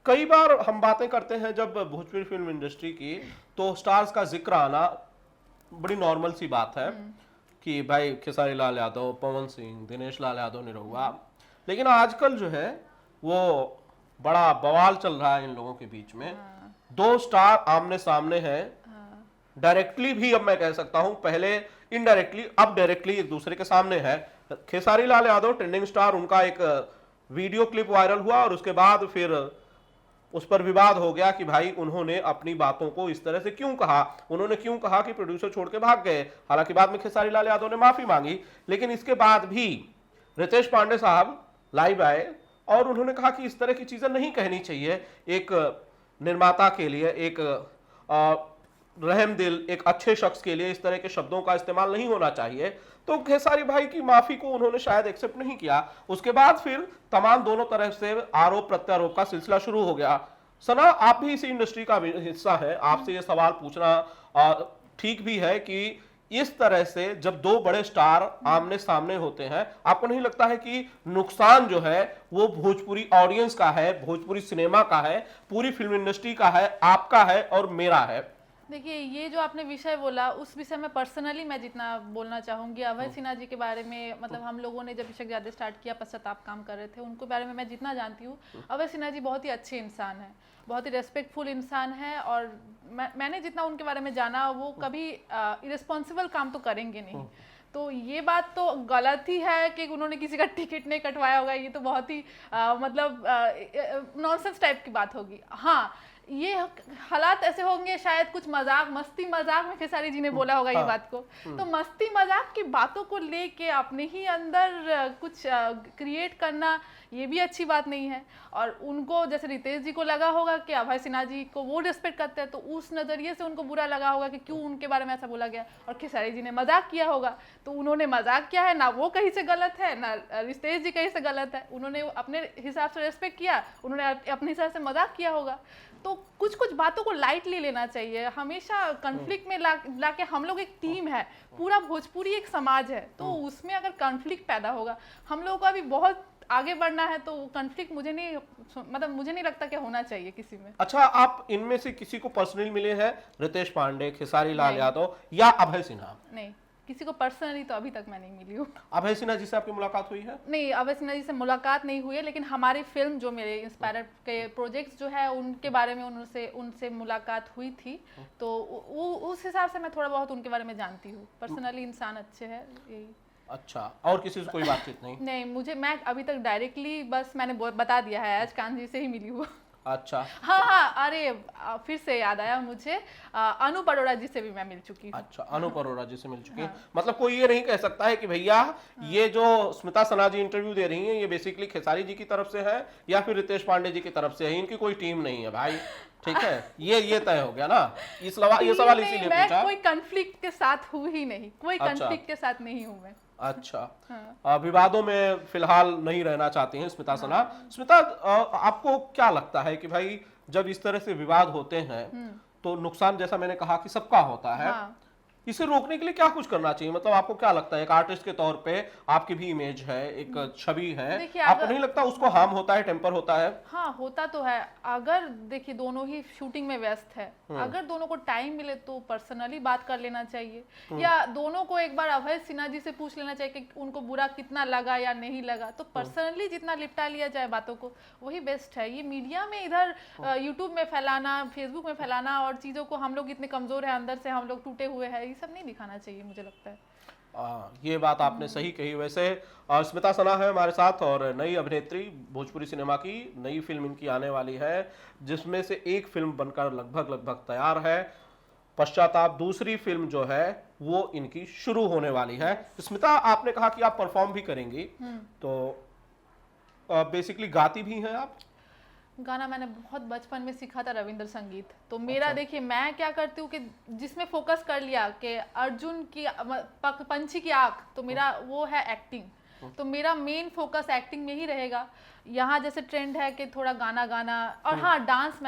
कई बार हम बातें करते हैं जब भोजपुरी फिल्म इंडस्ट्री की, तो स्टार्स का जिक्र आना बड़ी नॉर्मल सी बात है कि भाई खेसारी लाल यादव, पवन सिंह, दिनेश लाल यादव, निरहुआ। लेकिन आजकल जो है वो बड़ा बवाल चल रहा है इन लोगों के बीच में। दो स्टार आमने सामने हैं, डायरेक्टली भी अब मैं कह सकता हूं, पहले इनडायरेक्टली, अब डायरेक्टली एक दूसरे के सामने है। खेसारी लाल यादव ट्रेंडिंग स्टार, उनका एक वीडियो क्लिप वायरल हुआ और उसके बाद फिर उस पर विवाद हो गया कि भाई उन्होंने अपनी बातों को इस तरह से क्यों कहा, उन्होंने क्यों कहा कि प्रोड्यूसर छोड़ के भाग गए। हालांकि बाद में खेसारी लाल यादव ने माफी मांगी, लेकिन इसके बाद भी रितेश पांडे साहब लाइव आए और उन्होंने कहा कि इस तरह की चीजें नहीं कहनी चाहिए। एक निर्माता के लिए, एक रहम दिल, एक अच्छे शख्स के लिए इस तरह के शब्दों का इस्तेमाल नहीं होना चाहिए। तो खेसारी भाई की माफी को उन्होंने शायद एक्सेप्ट नहीं किया। उसके बाद फिर तमाम दोनों तरफ से आरोप प्रत्यारोप का सिलसिला शुरू हो गया। सना, आप भी इसी इंडस्ट्री का हिस्सा है, आपसे ये सवाल पूछना ठीक भी है कि इस तरह से जब दो बड़े स्टार आमने सामने होते हैं, आपको नहीं लगता है कि नुकसान जो है वो भोजपुरी ऑडियंस का है, भोजपुरी सिनेमा का है, पूरी फिल्म इंडस्ट्री का है, आपका है और मेरा है? देखिए, ये जो आपने विषय बोला, उस विषय में पर्सनली मैं जितना बोलना चाहूँगी, अभय सिन्हा जी के बारे में, मतलब हम लोगों ने जब इशक ज़्यादा स्टार्ट किया, पश्चाताप काम कर रहे थे, उनके बारे में मैं जितना जानती हूँ, अभय सिन्हा जी बहुत ही अच्छे इंसान हैं, बहुत ही रेस्पेक्टफुल इंसान है। और मैंने जितना उनके बारे में जाना, वो कभी इरेस्पॉन्सिबल काम तो करेंगे नहीं। तो ये बात तो गलत ही है कि उन्होंने किसी का टिकट नहीं कटवाया होगा, ये तो बहुत ही मतलब नॉनसेंस टाइप की बात होगी। हाँ, ये हालात ऐसे होंगे, शायद कुछ मजाक, मस्ती मजाक में खेसारी जी ने बोला होगा ये बात को। तो मस्ती मजाक की बातों को लेके अपने ही अंदर कुछ क्रिएट करना, ये भी अच्छी बात नहीं है। और उनको, जैसे रितेश जी को लगा होगा कि अभय सिन्हा जी को वो रिस्पेक्ट करते हैं, तो उस नज़रिए से उनको बुरा लगा होगा कि क्यों उनके बारे में ऐसा बोला गया। और खेसारी जी ने मजाक किया होगा, तो उन्होंने मजाक किया है ना, वो कहीं से गलत है ना रितेश जी कहीं से गलत है। उन्होंने अपने हिसाब से रेस्पेक्ट किया, उन्होंने अपने हिसाब से मजाक किया होगा। तो कुछ कुछ बातों को लाइटली लेना चाहिए। हमेशा कॉन्फ्लिक्ट में लाके हम लोग एक टीम है, पूरा भोजपुरी एक समाज है, तो उसमें अगर कॉन्फ्लिक्ट पैदा होगा, हम लोगों को अभी बहुत आगे बढ़ना है, तो कॉन्फ्लिक्ट मुझे नहीं लगता कि होना चाहिए किसी में। अच्छा, आप इनमें से किसी को पर्सनली मिले हैं? रितेश पांडे, खेसारी लाल यादव या अभय सिन्हा? नहीं, किसी को पर्सनली तो अभी तक मैं नहीं मिली हूँ। अभय सिन्हा जी से आपकी मुलाकात हुई है? नहीं, अभय सिन्हा जी से मुलाकात नहीं हुई है, लेकिन हमारी फिल्म जो मेरे इंस्पायर के प्रोजेक्ट्स जो है, उनके बारे में उनसे मुलाकात हुई थी। तो उस हिसाब से मैं थोड़ा बहुत उनके बारे में जानती हूँ। पर्सनली इंसान अच्छे हैं, यही। अच्छा, और किसी से कोई बातचीत नहीं? नहीं, मैं अभी तक डायरेक्टली बस मैंने बता दिया है, आज कान जी से ही मिली हूँ। अच्छा, हाँ, अरे फिर से याद आया मुझे, अनु अरोड़ा जी से भी मैं मिल चुकी हूँ। अच्छा, अनु अरोड़ा जी से मिल चुकी है। मतलब कोई ये नहीं कह सकता है कि भैया ये जो स्मिता सना जी इंटरव्यू दे रही हैं, ये बेसिकली खेसारी जी की तरफ से है या फिर रितेश पांडे जी की तरफ से है, इनकी कोई टीम नहीं है भाई, ठीक है? ये तय हो गया ना। ये सवाल इसीलिए पूछा। कोई कॉन्फ्लिक्ट के साथ हूँ ही नहीं, कोई कॉन्फ्लिक्ट के साथ नहीं हूँ मैं। अच्छा, विवादों में फिलहाल नहीं रहना चाहती हैं स्मिता सना। स्मिता, आपको क्या लगता है कि भाई जब इस तरह से विवाद होते हैं तो नुकसान, जैसा मैंने कहा, कि सबका होता है, इसे रोकने के लिए क्या कुछ करना चाहिए? मतलब आपको क्या लगता है, एक आर्टिस्ट के तौर पे आपकी भी इमेज है, एक छवि है, आपको नहीं लगता उसको हार्म होता है, टेम्पर होता है? हाँ, होता तो है। अगर देखिए, दोनों ही शूटिंग में व्यस्त है, अगर दोनों को टाइम मिले तो पर्सनली बात कर लेना चाहिए, या दोनों को एक बार अभय सिन्हा जी से पूछ लेना चाहिए कि उनको बुरा कितना लगा या नहीं लगा। तो पर्सनली जितना निपटा लिया जाए बातों को, वही बेस्ट है। ये मीडिया में इधर यूट्यूब में फैलाना, फेसबुक में फैलाना, और चीज़ों को हम लोग इतने कमजोर है, अंदर से हम लोग टूटे हुए हैं, सब नहीं दिखाना चाहिए, मुझे लगता है। ये बात आपने सही कही। वैसे स्मिता सना है हमारे साथ, और नई अभिनेत्री, भोजपुरी सिनेमा की नई फिल्म इनकी आने वाली है, जिसमें से एक फिल्म बनकर लगभग तैयार है। पश्चाताप दूसरी फिल्म जो है वो इनकी शुरू होने वाली है। स्मिता, आपने कहा कि आप परफॉर्म भी करेंगी, तो बेसिकली गाती भी हैं आप? गाना मैंने बहुत बचपन में सीखा था, रविंद्र संगीत। तो मेरा देखिए, मैं क्या करती हूँ कि जिसमें फोकस कर लिया कि अर्जुन की पंछी की आंख, तो मेरा वो है एक्टिंग। तो मेरा मेन फोकस एक्टिंग में ही रहेगा। यहाँ जैसे ट्रेंड है कि थोड़ा गाना गाना, और हाँ डांस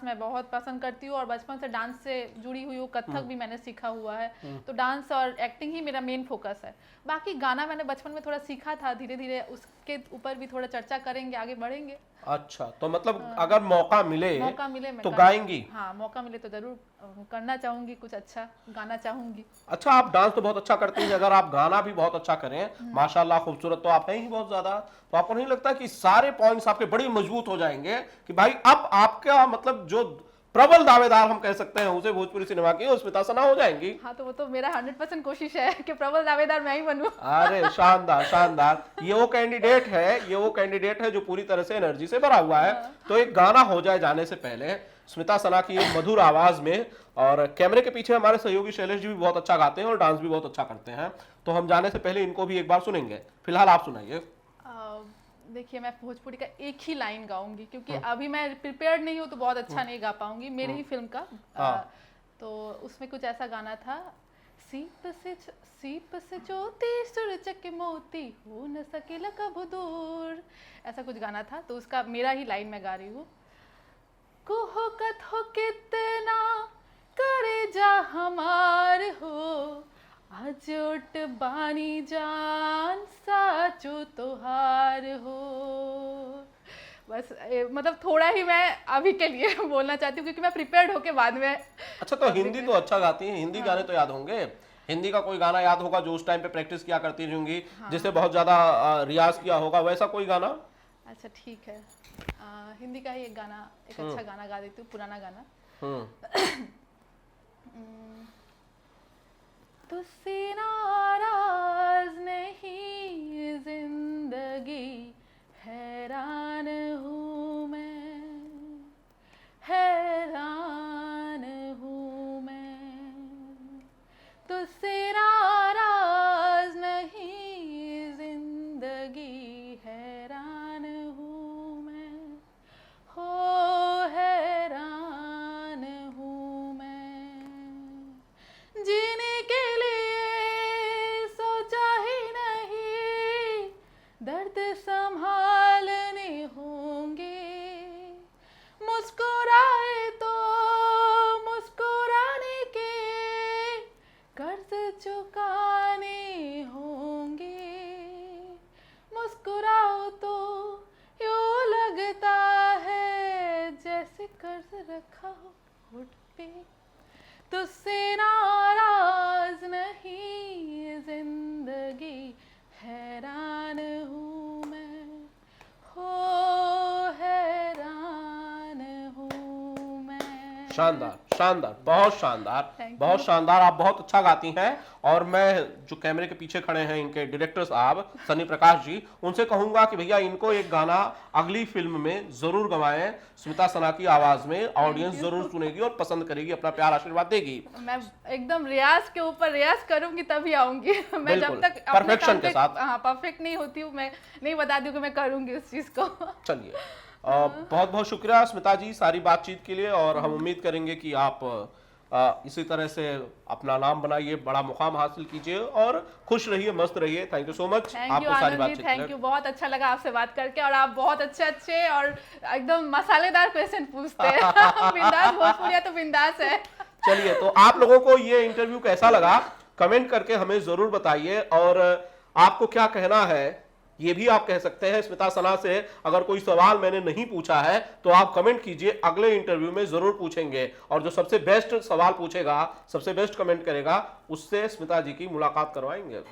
मैं बहुत पसंद करती हूँ और बचपन से डांस से जुड़ी हुई हूँ, कथक भी मैंने सीखा हुआ है, तो डांस और एक्टिंग ही मेरा मेन फोकस है। बाकी गाना मैंने बचपन में थोड़ा सीखा था, धीरे धीरे उसके ऊपर भी थोड़ा चर्चा करेंगे, आगे बढ़ेंगे। अच्छा, तो मतलब अगर मौका मिले मैं तो गाएंगी? हाँ, मौका मिले तो जरूर करना चाहूंगी, कुछ अच्छा गाना चाहूंगी। अच्छा, आप डांस तो बहुत अच्छा करती हैं, अगर आप गाना भी बहुत अच्छा करें, माशाल्लाह खूबसूरत तो आप हैं ही बहुत ज्यादा, तो आपको नहीं लगता कि सारे पॉइंट्स आपके बड़े मजबूत हो जाएंगे कि भाई अब आपका मतलब जो प्रबल दावेदार हम कह सकते हैं उसे भोजपुरी सिनेमा की स्मिता सना हो जाएंगी? हाँ, तो वो तो मेरा 100% कोशिश है कि प्रबल दावेदार मैं ही बनूं। अरे शानदार शानदार, ये वो कैंडिडेट है जो पूरी तरह से एनर्जी से भरा हुआ है। तो एक गाना हो जाए जाने से पहले, स्मिता सना की एक मधुर आवाज में, और कैमरे के पीछे हमारे सहयोगी शैलेश जी भी बहुत अच्छा गाते हैं और डांस भी बहुत अच्छा करते हैं, तो हम जाने से पहले इनको भी एक बार सुनेंगे। फिलहाल आप सुनाइए। देखिए, मैं भोजपुरी का एक ही लाइन गाऊंगी क्योंकि अभी मैं प्रिपेयर्ड नहीं हूँ तो बहुत अच्छा नहीं गा पाऊंगी, मेरी ही फिल्म का। तो उसमें कुछ ऐसा गाना था, सीप से ज्योति सूरज के मोती हो न सकेला कब दूर, ऐसा कुछ गाना था, तो उसका मेरा ही लाइन मैं गा रही हूँ। कोहो कथो कितना करे जा हमार हो, अजोट बानी जान साचो तोहार हो। बस मतलब थोड़ा ही मैं अभी के लिए बोलना चाहती हूँ क्योंकि मैं प्रिपेयर्ड होके बाद में। अच्छा, तो हिंदी तो अच्छा गाती हैं, हिंदी गाने तो याद होंगे, हिंदी का कोई गाना याद होगा जो उस टाइम पे प्रैक्टिस किया करती होंगी, जिसे बहुत ज्यादा रियाज किया होगा, वैसा कोई गाना? अच्छा ठीक है, हिंदी का ही एक गाना, एक अच्छा गाना गा देती हूँ, पुराना गाना। तुझसे नाराज नहीं जिंदगी, हैरान हूँ मैं, हैरान हूँ मैं। तुझसे नाराज नहीं जिंदगी, हैरान हूँ मैं, हो हैरान हूँ मैं। जीने के लिए सोचा ही नहीं, दर्द संभालने होंगे, मुस्कुराए तो मुस्कुराने के कर्ज चुकाने होंगे, मुस्कुराओ तो यूं लगता है जैसे कर्ज रखा हो होठ पे। तुझसे नाराज नहीं जिंदगी, हैरान हूँ मैं, हो हैरान हूँ मैं। शानदार शानदार, बहुत शानदार, Thank बहुत you. शानदार, आप बहुत अच्छा गाती हैं। और मैं जो कैमरे के पीछे खड़े हैं, इनके डायरेक्टर साहब सनी प्रकाश जी, उनसे कहूंगा कि भैया इनको एक गाना अगली फिल्म में जरूर गवाएं, स्मिता सना की आवाज में, ऑडियंस जरूर सुनेगी और पसंद करेगी, अपना प्यार आशीर्वाद देगी। मैं एकदम रियाज के ऊपर रियाज करूंगी तभी आऊंगी। मैं जब तक परफेक्शन के साथ, हाँ परफेक्ट नहीं होती हूँ, मैं नहीं बताती हूँ कि मैं करूंगी उस चीज को। चलिए, बहुत बहुत शुक्रिया स्मिता जी सारी बातचीत के लिए, और हम उम्मीद करेंगे कि आप इसी तरह से अपना नाम बनाइए, बड़ा मुकाम हासिल कीजिए और खुश रहिए, मस्त रहिए। थैंक यू सो मच आपको सारी बातचीत। थैंक यू, बहुत अच्छा लगा आपसे बात करके, और आप बहुत अच्छे और एकदम मसालेदार क्वेश्चन पूछते हैं। बिंदास भोजपुरिया तो बिंदास है। चलिए, तो आप लोगों को ये इंटरव्यू कैसा लगा कमेंट करके हमें जरूर बताइए, और आपको क्या कहना है ये भी आप कह सकते हैं। स्मिता सना से अगर कोई सवाल मैंने नहीं पूछा है तो आप कमेंट कीजिए, अगले इंटरव्यू में जरूर पूछेंगे, और जो सबसे बेस्ट सवाल पूछेगा, सबसे बेस्ट कमेंट करेगा, उससे स्मिता जी की मुलाकात करवाएंगे।